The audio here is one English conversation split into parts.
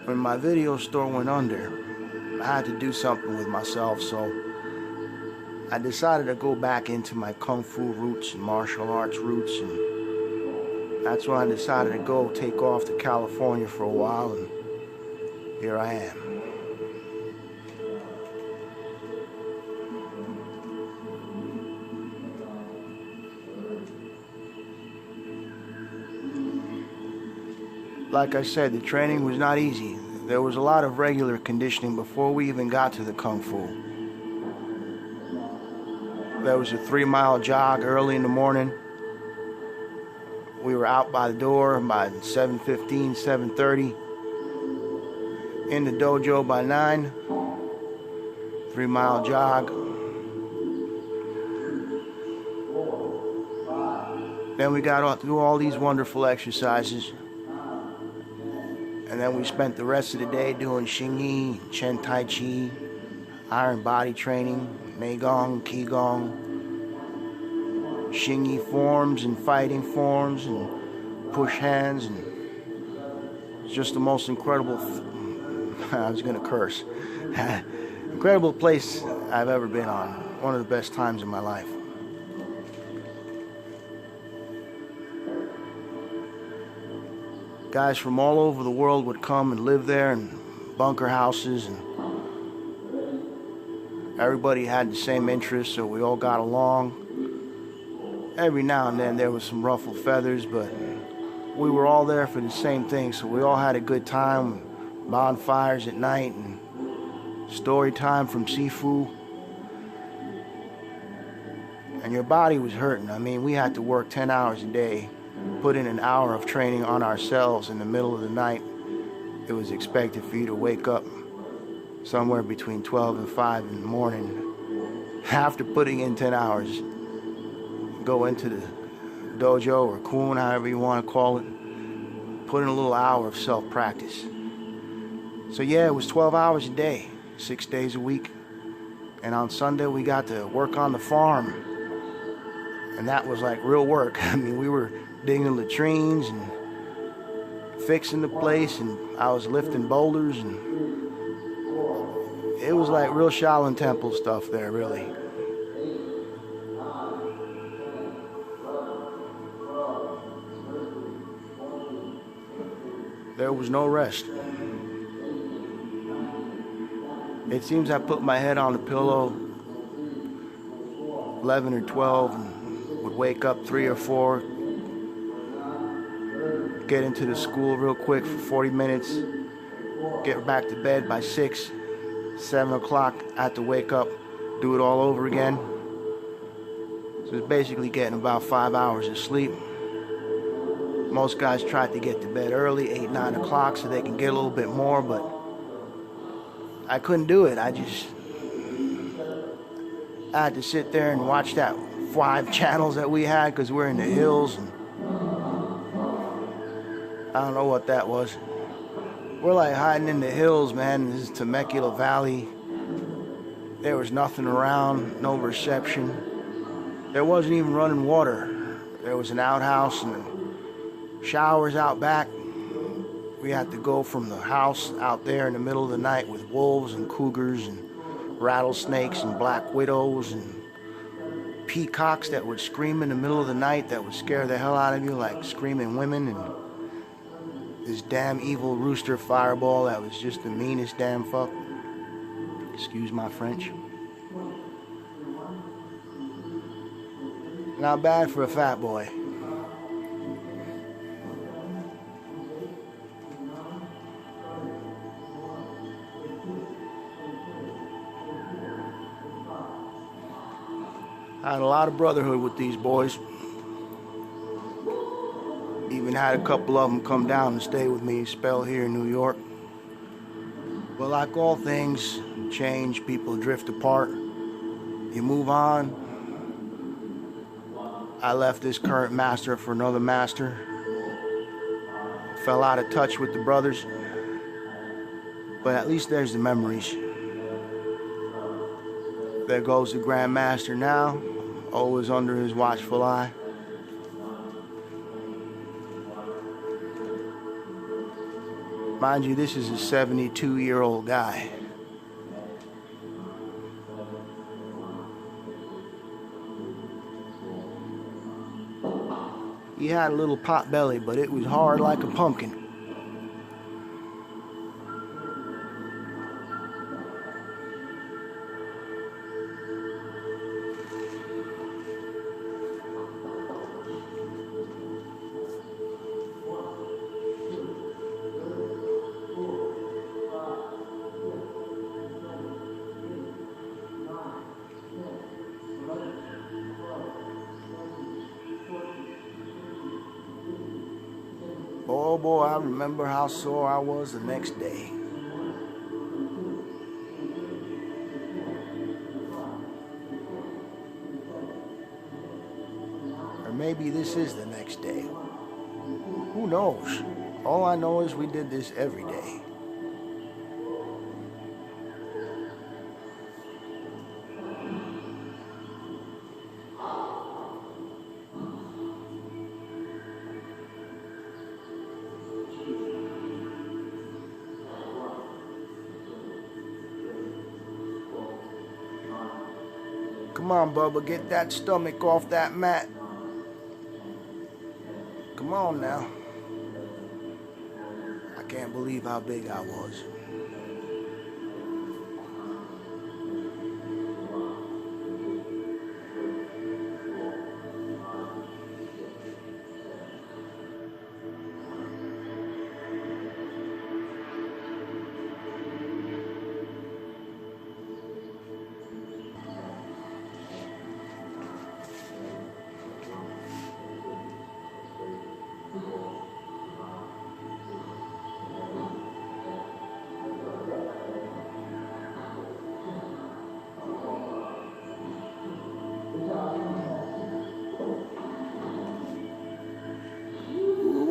when my video store went under, I had to do something with myself, so I decided to go back into my Kung Fu roots and martial arts roots, and that's when I decided to go take off to California for a while, and here I am. Like I said, the training was not easy. There was a lot of regular conditioning before we even got to the Kung Fu. There was a 3-mile jog early in the morning. We were out by the door by 7:15, 7:30. In the dojo by 9. 3-mile jog. Then we got through all these wonderful exercises. And then we spent the rest of the day doing Xingyi, Chen Tai Chi, iron body training, Neigong, Qigong, Xingyi forms and fighting forms and push hands, and it's just the most incredible, I was gonna curse, incredible place I've ever been on. One of the best times in my life. Guys from all over the world would come and live there in bunker houses, and everybody had the same interests, so we all got along. Every now and then there was some ruffled feathers, but we were all there for the same thing, so we all had a good time. Bonfires at night and story time from Sifu. And your body was hurting. I mean, we had to work 10 hours a day, put in an hour of training on ourselves in the middle of the night. It was expected for you to wake up somewhere between 12 and 5 in the morning. After putting in 10 hours, go into the dojo or kun, however you want to call it, put in a little hour of self-practice. So yeah, it was 12 hours a day, 6 days a week. And on Sunday we got to work on the farm. And that was like real work. I mean, we were digging latrines and fixing the place, and I was lifting boulders, and it was like real Shaolin Temple stuff there, really. There was no rest. It seems I put my head on the pillow 11 or 12 and would wake up 3 or 4, get into the school real quick for 40 minutes, get back to bed by 6, 7 o'clock, I had to wake up, do it all over again. So it's basically getting about 5 hours of sleep. Most guys tried to get to bed early, 8, 9 o'clock, so they can get a little bit more, but I couldn't do it. I had to sit there and watch that 5 channels that we had, because we're in the hills, and I don't know what that was. We're like hiding in the hills, man. This is Temecula Valley. There was nothing around, no reception. There wasn't even running water. There was an outhouse and showers out back. We had to go from the house out there in the middle of the night with wolves and cougars and rattlesnakes and black widows and peacocks that would scream in the middle of the night that would scare the hell out of you, like screaming women, and this damn evil rooster fireball that was just the meanest damn fuck. Excuse my French. Not bad for a fat boy. I had a lot of brotherhood with these boys. Even had a couple of them come down and stay with me, spell here in New York. But like all things change, people drift apart. You move on. I left this current master for another master. Fell out of touch with the brothers. But at least there's the memories. There goes the Grand Master now, always under his watchful eye. Mind you, this is a 72-year-old guy. He had a little pot belly, but it was hard like a pumpkin. Oh boy, I remember how sore I was the next day. Or maybe this is the next day. Who knows? All I know is we did this every day. Come on, Bubba, get that stomach off that mat. Come on now. I can't believe how big I was.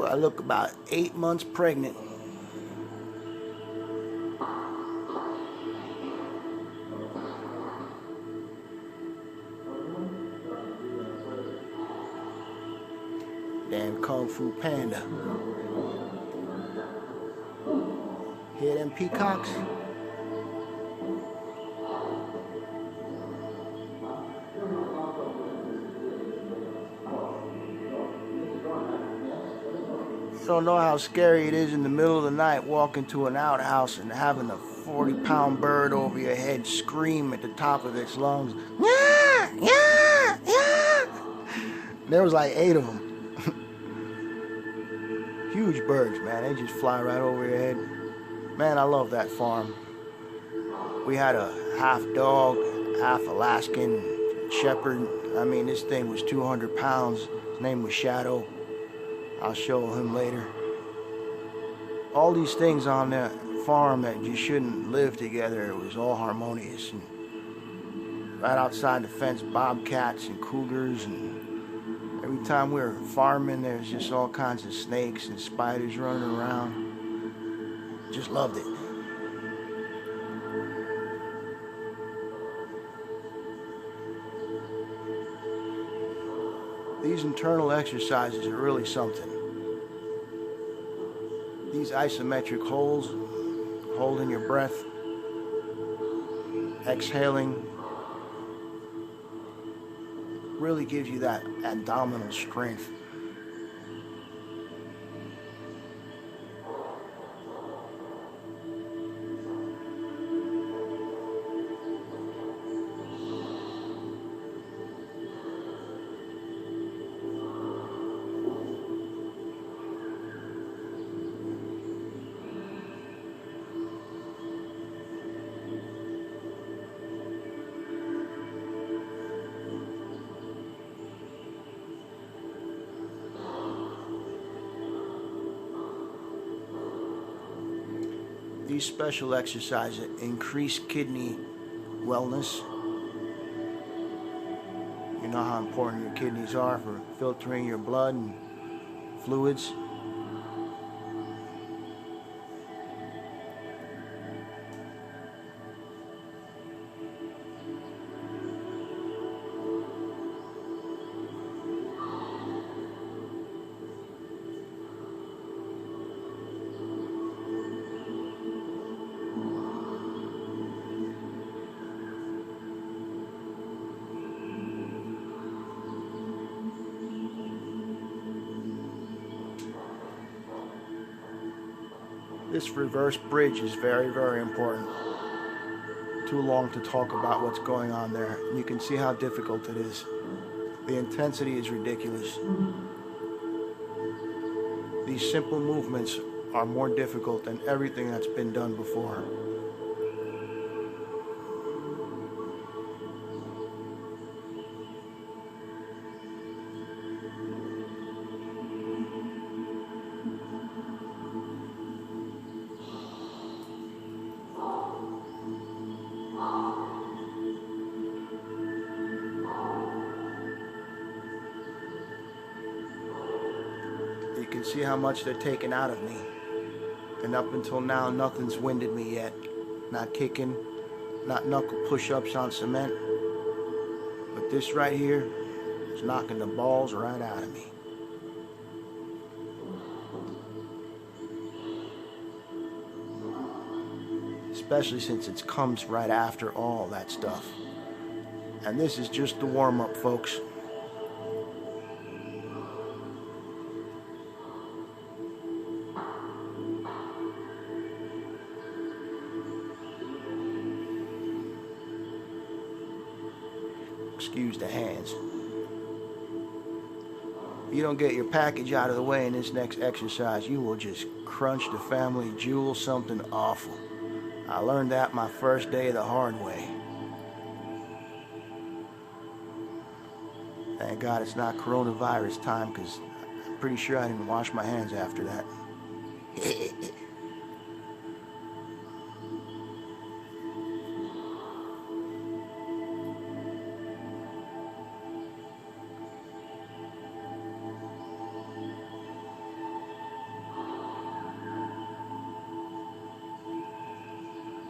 I look about 8 months pregnant. Damn Kung Fu Panda. Hear them peacocks? You don't know how scary it is in the middle of the night walking to an outhouse and having a 40-pound bird over your head scream at the top of its lungs. Yeah, yeah, yeah. There was like 8 of them. Huge birds, man. They just fly right over your head. Man, I love that farm. We had a half dog, half Alaskan shepherd. I mean, this thing was 200 pounds. His name was Shadow. I'll show him later. All these things on that farm that you shouldn't live together, it was all harmonious. And right outside the fence, bobcats and cougars, and every time we were farming, there's just all kinds of snakes and spiders running around. Just loved it. These internal exercises are really something. These isometric holds, holding your breath, exhaling, really gives you that abdominal strength. These special exercises increase kidney wellness. You know how important your kidneys are for filtering your blood and fluids. This reverse bridge is very, very important. Too long to talk about what's going on there. You can see how difficult it is. The intensity is ridiculous. These simple movements are more difficult than everything that's been done before. You can see how much they're taking out of me. And up until now, nothing's winded me yet. Not kicking, not knuckle push-ups on cement. But this right here is knocking the balls right out of me. Especially since it comes right after all that stuff. And this is just the warm-up, folks. Excuse the hands. If you don't get your package out of the way in this next exercise, you will just crunch the family jewel, something awful. I learned that my first day the hard way. Thank God it's not coronavirus time, because I'm pretty sure I didn't wash my hands after that.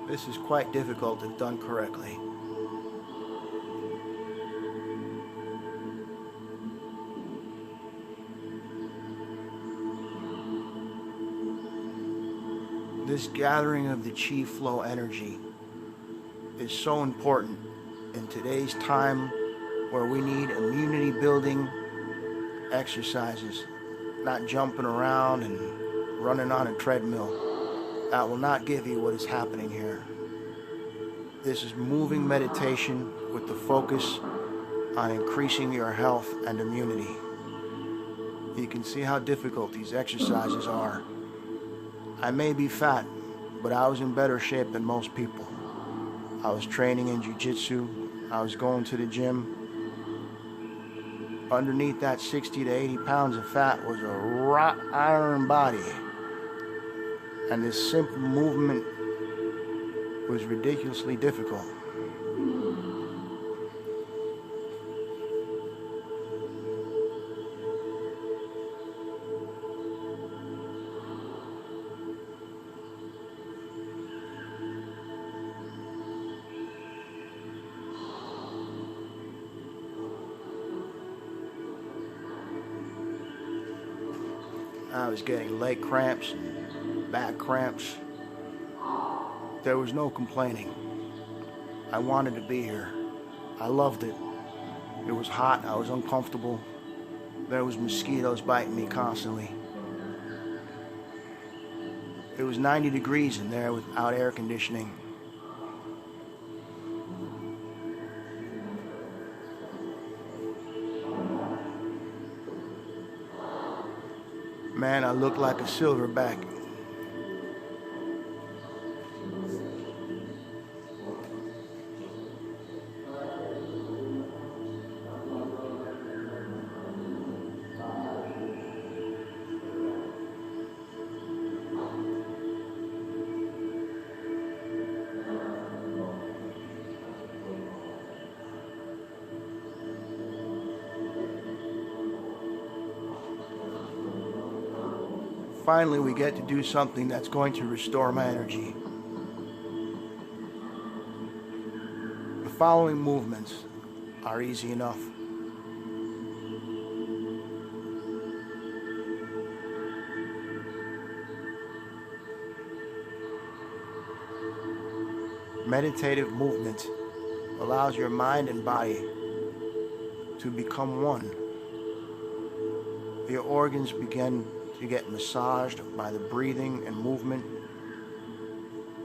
This is quite difficult if done correctly. This gathering of the chi flow energy is so important in today's time, where we need immunity building exercises, not jumping around and running on a treadmill. That will not give you what is happening here. This is moving meditation with the focus on increasing your health and immunity. You can see how difficult these exercises are. I may be fat, but I was in better shape than most people. I was training in jiu-jitsu. I was going to the gym. Underneath that 60 to 80 pounds of fat was a wrought iron body. And this simple movement was ridiculously difficult. I was getting leg cramps and back cramps. There was no complaining. I wanted to be here. I loved it. It was hot. I was uncomfortable. There was mosquitoes biting me constantly. It was 90 degrees in there without air conditioning. Man, I looked like a silverback. Finally, we get to do something that's going to restore my energy. The following movements are easy enough. Meditative movement allows your mind and body to become one. Your organs begin to get massaged by the breathing and movement,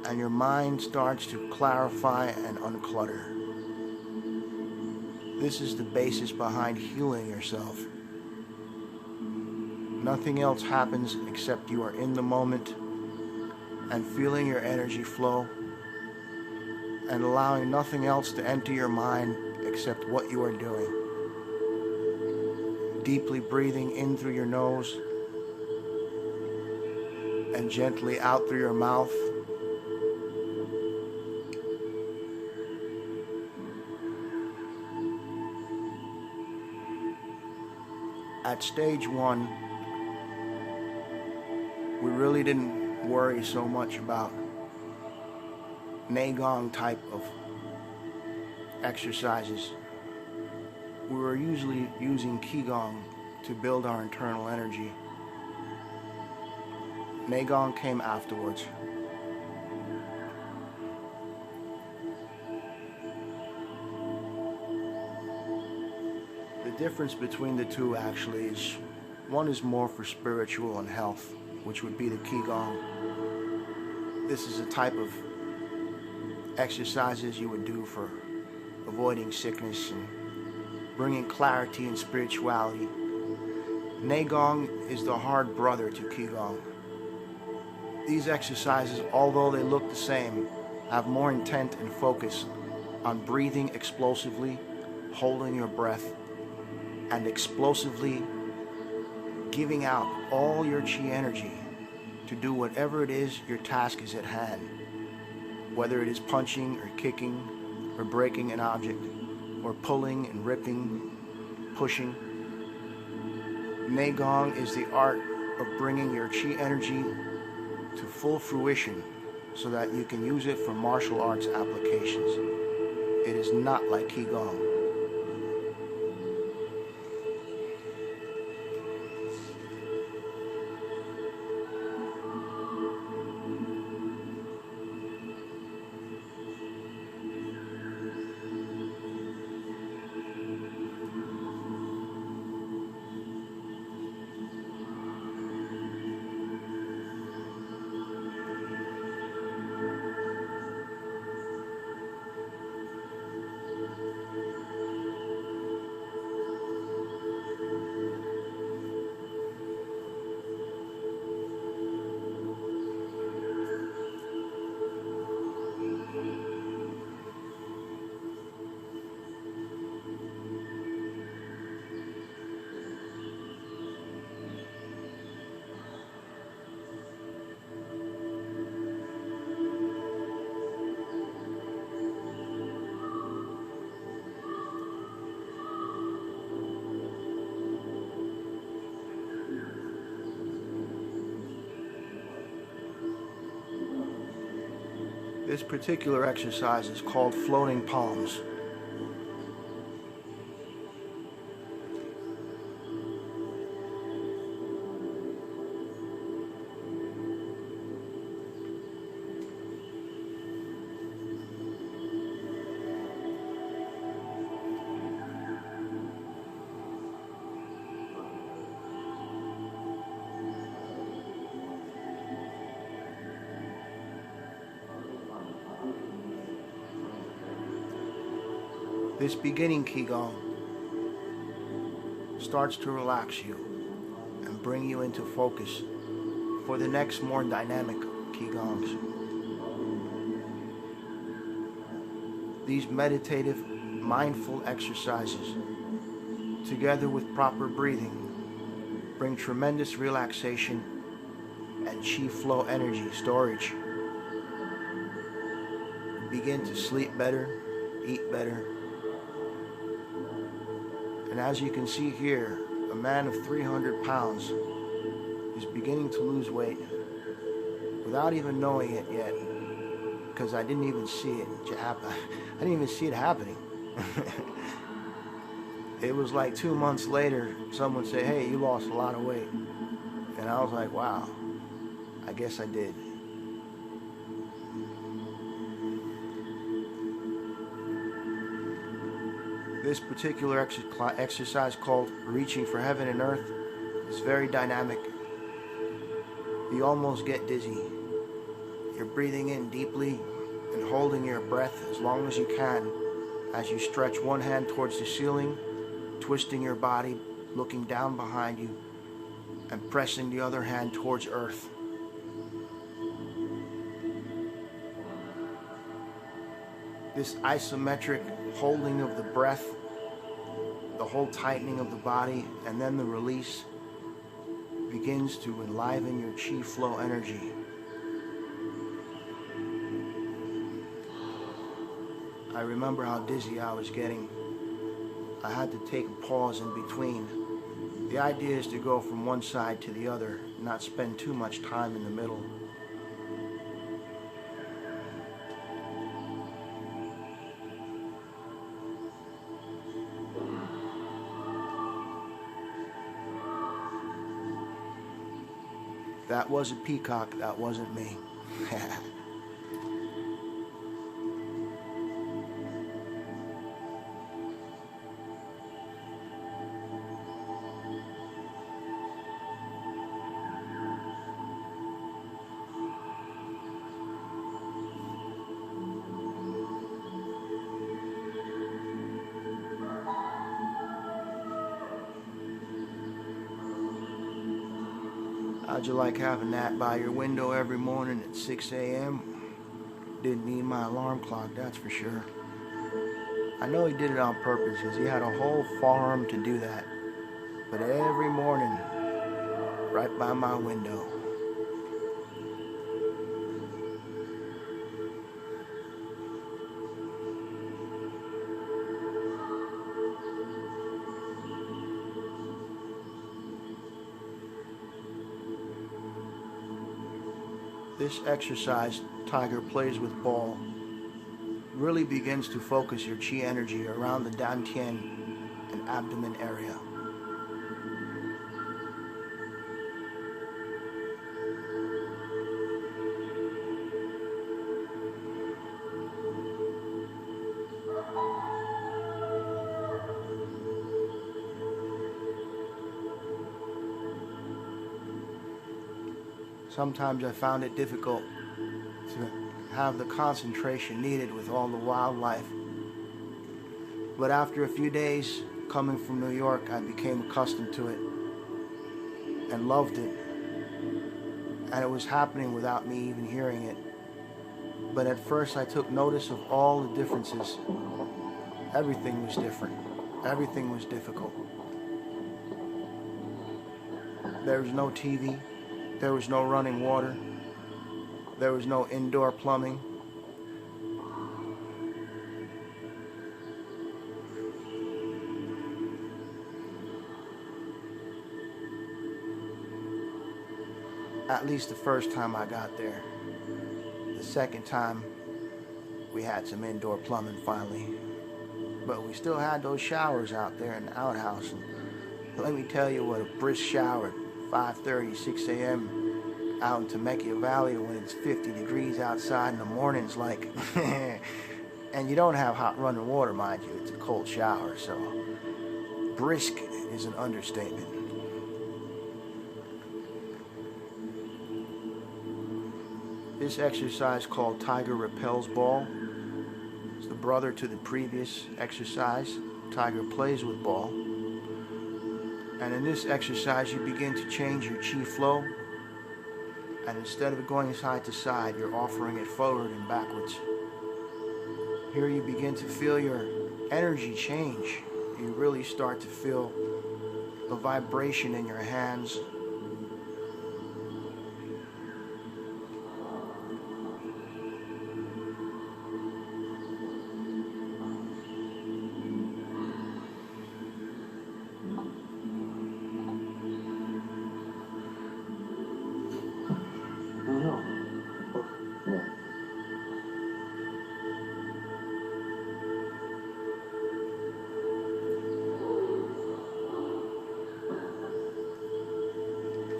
and your mind starts to clarify and unclutter. This is the basis behind healing yourself. Nothing else happens except you are in the moment and feeling your energy flow and allowing nothing else to enter your mind except what you are doing. Deeply breathing in through your nose and gently out through your mouth. At stage 1, we really didn't worry so much about Neigong type of exercises. We were usually using Qigong to build our internal energy. Neigong came afterwards. The difference between the two actually is one is more for spiritual and health, which would be the Qigong. This is a type of exercises you would do for avoiding sickness and bringing clarity and spirituality. Neigong is the hard brother to Qigong. These exercises, although they look the same, have more intent and focus on breathing explosively, holding your breath, and explosively giving out all your chi energy to do whatever it is your task is at hand, whether it is punching or kicking or breaking an object or pulling and ripping, pushing. Neigong is the art of bringing your chi energy to full fruition so that you can use it for martial arts applications. It is not like Qigong. This particular exercise is called floating palms. This beginning Qigong starts to relax you and bring you into focus for the next more dynamic Qigongs. These meditative, mindful exercises, together with proper breathing, bring tremendous relaxation and chi flow energy storage. Begin to sleep better, eat better. And as you can see here, a man of 300 pounds is beginning to lose weight without even knowing it yet, because I didn't even see it happen. I didn't even see it happening. It was like 2 months later, someone said, "Hey, you lost a lot of weight." And I was like, wow, I guess I did. This particular exercise called Reaching for Heaven and Earth is very dynamic. You almost get dizzy. You're breathing in deeply and holding your breath as long as you can as you stretch one hand towards the ceiling, twisting your body, looking down behind you, and pressing the other hand towards earth. This isometric holding of the breath, the whole tightening of the body, and then the release begins to enliven your chi flow energy. I remember how dizzy I was getting. I had to take a pause in between. The idea is to go from one side to the other, not spend too much time in the middle. That was a peacock, that wasn't me. How'd you like having that by your window every morning at 6 a.m.? Didn't need my alarm clock, that's for sure. I know he did it on purpose because he had a whole farm to do that. But every morning, right by my window. This exercise, Tiger Plays with Ball, really begins to focus your chi energy around the dantian and abdomen area. Sometimes I found it difficult to have the concentration needed with all the wildlife. But after a few days coming from New York, I became accustomed to it and loved it. And it was happening without me even hearing it. But at first I took notice of all the differences. Everything was different. Everything was difficult. There was no TV. There was no running water. There was no indoor plumbing. At least the first time I got there. The second time, we had some indoor plumbing finally. But we still had those showers out there in the outhouse. And let me tell you what a brisk shower. 5:30, 6 a.m. out in Temecula Valley when it's 50 degrees outside in the morning's like. And you don't have hot running water, mind you. It's a cold shower, so brisk is an understatement. This exercise called Tiger Repels Ball is the brother to the previous exercise, Tiger Plays with Ball. And in this exercise, you begin to change your chi flow. And instead of it going side to side, you're offering it forward and backwards. Here you begin to feel your energy change. You really start to feel the vibration in your hands.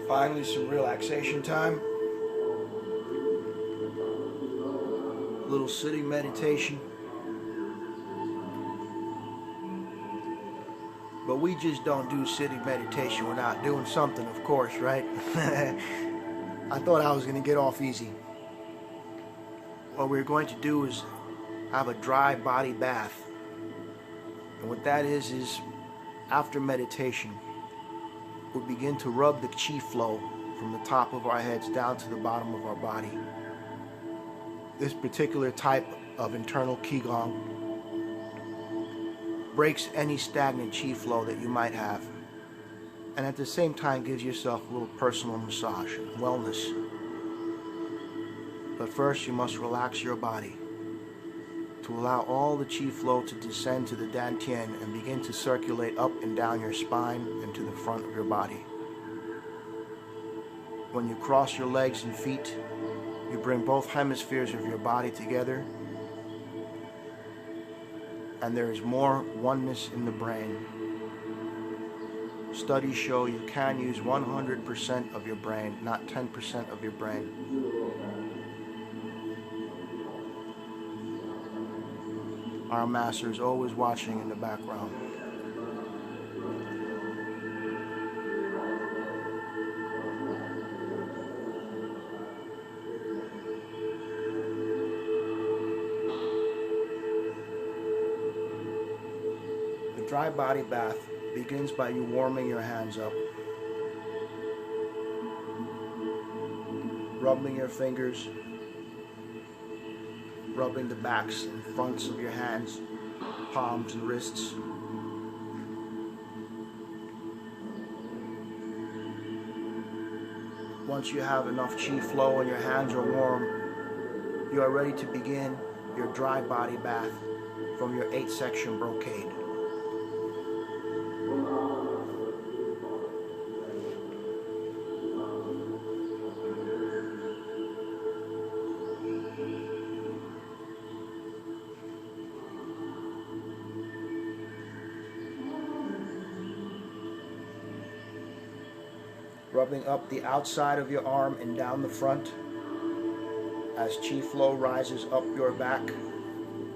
Finally, some relaxation time. A little sitting meditation. But we just don't do sitting meditation without doing something, of course, right? I thought I was going to get off easy. What we're going to do is have a dry body bath. And what that is after meditation, we'll begin to rub the chi flow from the top of our heads down to the bottom of our body. This particular type of internal qigong breaks any stagnant chi flow that you might have, and at the same time gives yourself a little personal massage and wellness. But first you must relax your body to allow all the chi flow to descend to the dantian and begin to circulate up and down your spine and to the front of your body. When you cross your legs and feet, you bring both hemispheres of your body together, and there is more oneness in the brain. Studies show you can use 100% of your brain, not 10% of your brain. Our master is always watching in the background. The dry body bath begins by you warming your hands up, rubbing your fingers, rubbing the backs and fronts of your hands, palms and wrists. Once you have enough chi flow and your hands are warm, you are ready to begin your dry body bath from your 8-section brocade. Rubbing up the outside of your arm and down the front as chi flow rises up your back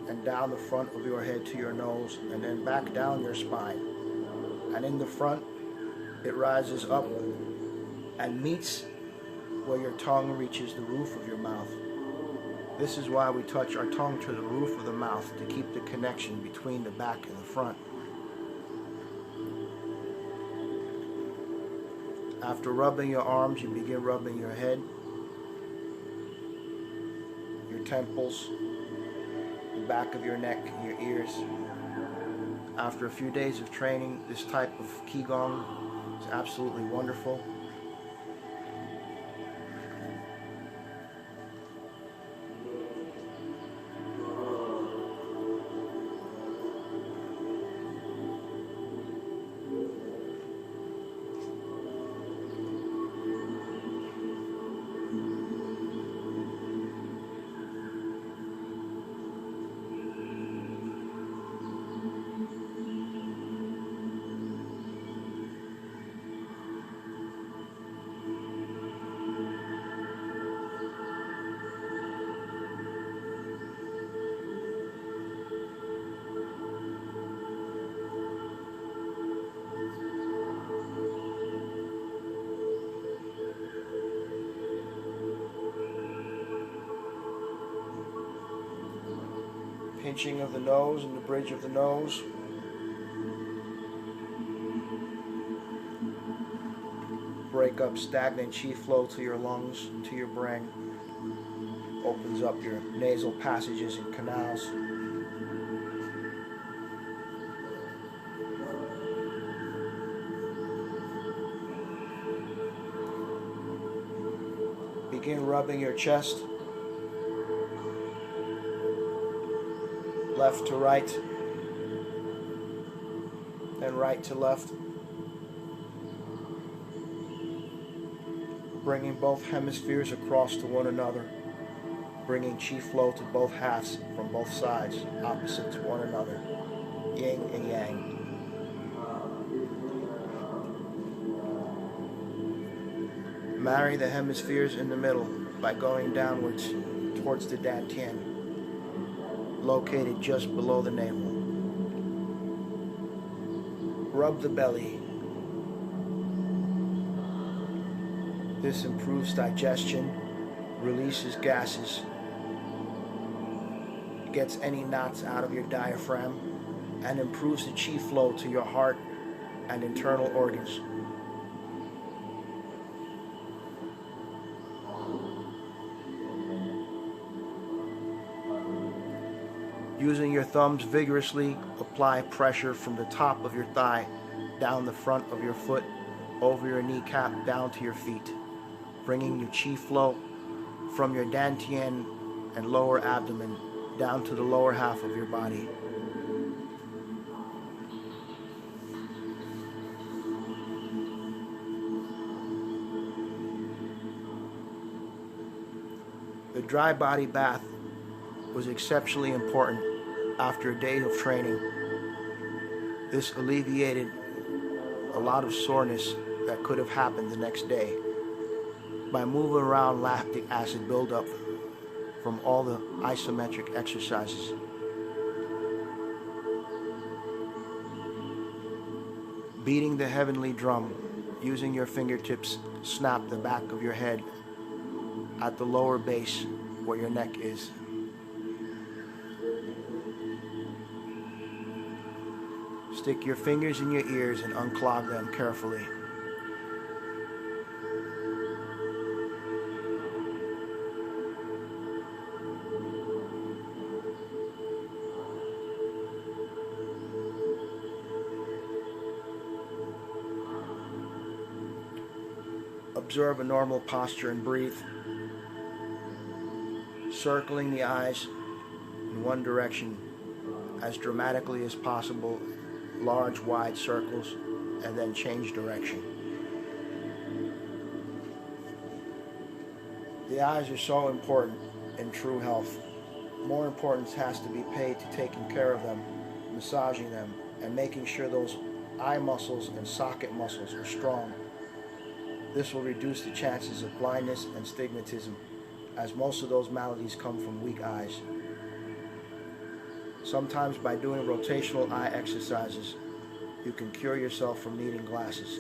and down the front of your head to your nose, and then back down your spine. And in the front, it rises up and meets where your tongue reaches the roof of your mouth. This is why we touch our tongue to the roof of the mouth, to keep the connection between the back and the front. After rubbing your arms, you begin rubbing your head, your temples, the back of your neck, and your ears. After a few days of training, this type of qigong is absolutely wonderful. Pinching of the nose and the bridge of the nose. Break up stagnant chi flow to your lungs, to your brain. Opens up your nasal passages and canals. Begin rubbing your chest, left to right, and right to left. Bringing both hemispheres across to one another, bringing chi flow to both halves from both sides, opposite to one another, yin and yang. Marry the hemispheres in the middle by going downwards towards the dantian, located just below the navel. Rub the belly. This improves digestion, releases gases, gets any knots out of your diaphragm, and improves the chi flow to your heart and internal organs. Using your thumbs vigorously, apply pressure from the top of your thigh, down the front of your foot, over your kneecap, down to your feet, bringing your chi flow from your dantian and lower abdomen down to the lower half of your body. The dry body bath was exceptionally important after a day of training. This alleviated a lot of soreness that could have happened the next day by moving around lactic acid buildup from all the isometric exercises. Beating the heavenly drum, using your fingertips, snap the back of your head at the lower base where your neck is. Stick your fingers in your ears and unclog them carefully. Observe a normal posture and breathe. Circling the eyes in one direction as dramatically as possible, large wide circles, and then change direction. The eyes are so important in true health. More importance has to be paid to taking care of them, massaging them, and making sure those eye muscles and socket muscles are strong. This will reduce the chances of blindness and stigmatism, as most of those maladies come from weak eyes. Sometimes by doing rotational eye exercises, you can cure yourself from needing glasses.